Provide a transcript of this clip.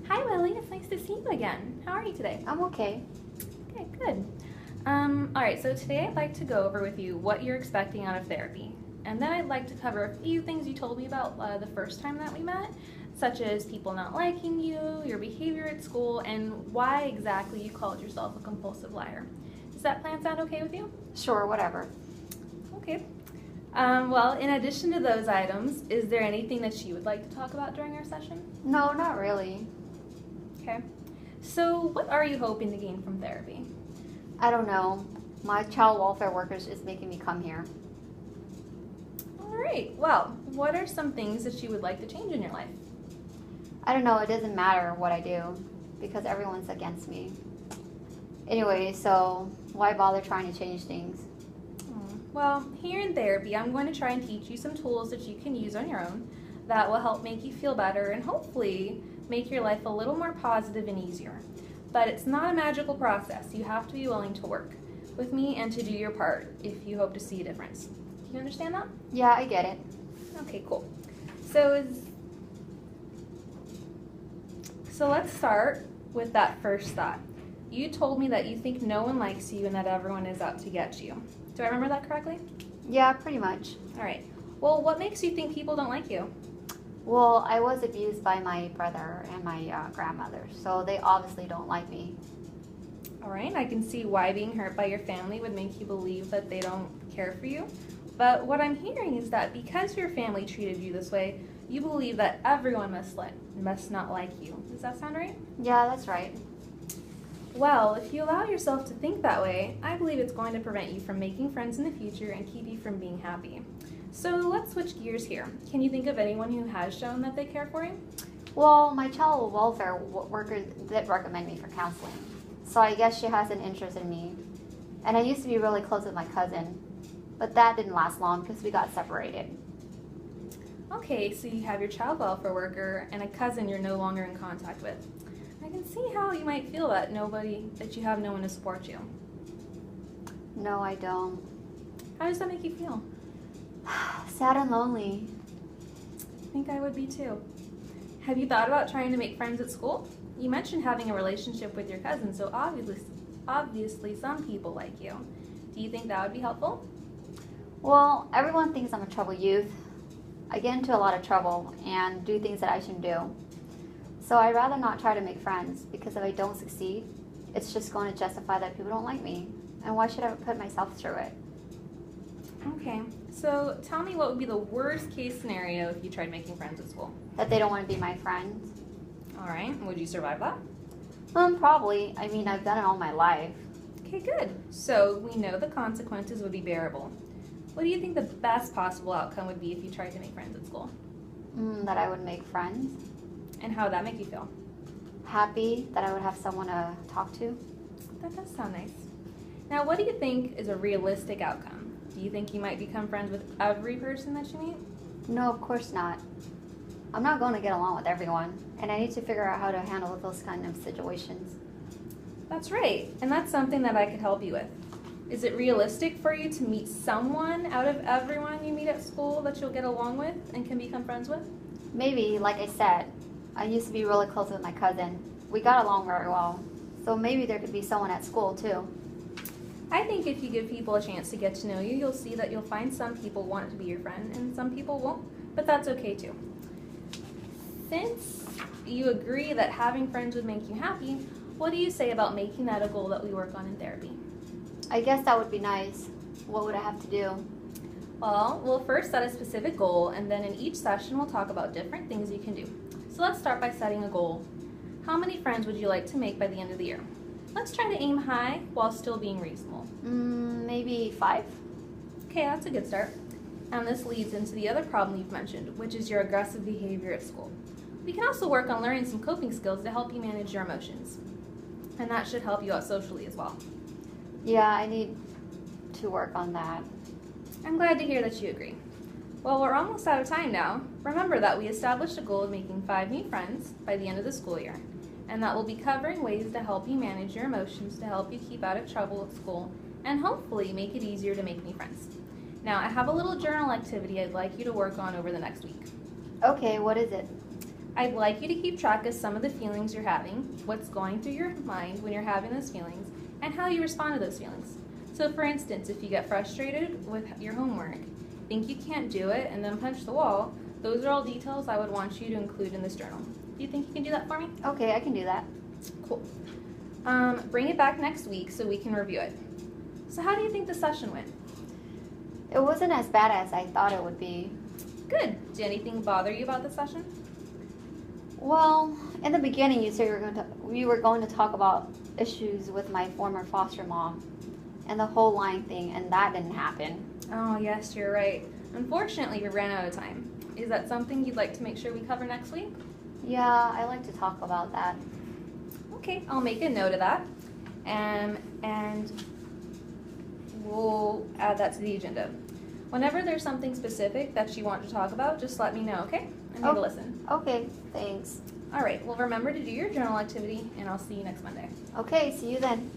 Hi, Lily. It's nice to see you again. How are you today? I'm okay. Okay, good. All right, so today I'd like to go over with you what you're expecting out of therapy. And then I'd like to cover a few things you told me about the first time that we met, such as people not liking you, your behavior at school, and why exactly you called yourself a compulsive liar. Does that plan sound okay with you? Sure, whatever. Okay. Well, in addition to those items, is there anything that you would like to talk about during our session? No, not really. Okay. So what are you hoping to gain from therapy? I don't know. My child welfare workers is making me come here. All right. Well, what are some things that you would like to change in your life? I don't know, it doesn't matter what I do because everyone's against me. Anyway, so why bother trying to change things? Well, here in therapy, I'm going to try and teach you some tools that you can use on your own that will help make you feel better and hopefully make your life a little more positive and easier. But it's not a magical process. You have to be willing to work with me and to do your part if you hope to see a difference. Do you understand that? Yeah, I get it. Okay, cool. So let's start with that first thought. You told me that you think no one likes you and that everyone is out to get you. Do I remember that correctly? Yeah, pretty much. All right. Well, what makes you think people don't like you? Well, I was abused by my brother and my grandmother, so they obviously don't like me. All right. I can see why being hurt by your family would make you believe that they don't care for you. But what I'm hearing is that because your family treated you this way, you believe that everyone must not like you. Does that sound right? Yeah, that's right. Well, if you allow yourself to think that way, I believe it's going to prevent you from making friends in the future and keep you from being happy. So let's switch gears here. Can you think of anyone who has shown that they care for you? Well, my child welfare worker did recommend me for counseling, so I guess she has an interest in me. And I used to be really close with my cousin, but that didn't last long because we got separated. Okay, so you have your child welfare worker and a cousin you're no longer in contact with. I can see how you might feel that you have no one to support you. No, I don't. How does that make you feel? Sad and lonely. I think I would be too. Have you thought about trying to make friends at school? You mentioned having a relationship with your cousin, so obviously some people like you. Do you think that would be helpful? Well, everyone thinks I'm a troubled youth. I get into a lot of trouble and do things that I shouldn't do. So I'd rather not try to make friends because if I don't succeed, it's just going to justify that people don't like me. And why should I put myself through it? Okay, so tell me what would be the worst case scenario if you tried making friends at school? That they don't want to be my friends. All right, would you survive that? Probably. I mean, I've done it all my life. Okay, good. So we know the consequences would be bearable. What do you think the best possible outcome would be if you tried to make friends at school? That I would make friends. And how would that make you feel? Happy that I would have someone to talk to. That does sound nice. Now, what do you think is a realistic outcome? Do you think you might become friends with every person that you meet? No, of course not. I'm not going to get along with everyone, and I need to figure out how to handle those kind of situations. That's right, and that's something that I could help you with. Is it realistic for you to meet someone out of everyone you meet at school that you'll get along with and can become friends with? Maybe, like I said, I used to be really close with my cousin. We got along very well, so maybe there could be someone at school too. I think if you give people a chance to get to know you, you'll see that you'll find some people want to be your friend and some people won't, but that's okay too. Since you agree that having friends would make you happy, what do you say about making that a goal that we work on in therapy? I guess that would be nice. What would I have to do? Well, we'll first set a specific goal, and then in each session we'll talk about different things you can do. So let's start by setting a goal. How many friends would you like to make by the end of the year? Let's try to aim high while still being reasonable. Maybe 5. Okay, that's a good start. And this leads into the other problem you've mentioned, which is your aggressive behavior at school. We can also work on learning some coping skills to help you manage your emotions. And that should help you out socially as well. Yeah, I need to work on that. I'm glad to hear that you agree. Well, we're almost out of time now. Remember that we established a goal of making 5 new friends by the end of the school year. And that will be covering ways to help you manage your emotions to help you keep out of trouble at school and hopefully make it easier to make new friends. Now, I have a little journal activity I'd like you to work on over the next week. Okay, what is it? I'd like you to keep track of some of the feelings you're having, what's going through your mind when you're having those feelings, and how you respond to those feelings. So for instance, if you get frustrated with your homework, think you can't do it, and then punch the wall, those are all details I would want you to include in this journal. Do you think you can do that for me? Okay, I can do that. Cool. Bring it back next week so we can review it. So how do you think the session went? It wasn't as bad as I thought it would be. Good. Did anything bother you about the session? Well, in the beginning you said we were going to talk about issues with my former foster mom and the whole lying thing, and that didn't happen. Oh, yes, you're right. Unfortunately, we ran out of time. Is that something you'd like to make sure we cover next week? Yeah, I like to talk about that. Okay, I'll make a note of that. And we'll add that to the agenda. Whenever there's something specific that you want to talk about, just let me know, okay? I'm here to listen. Okay, thanks. All right, well, remember to do your journal activity, and I'll see you next Monday. Okay, see you then.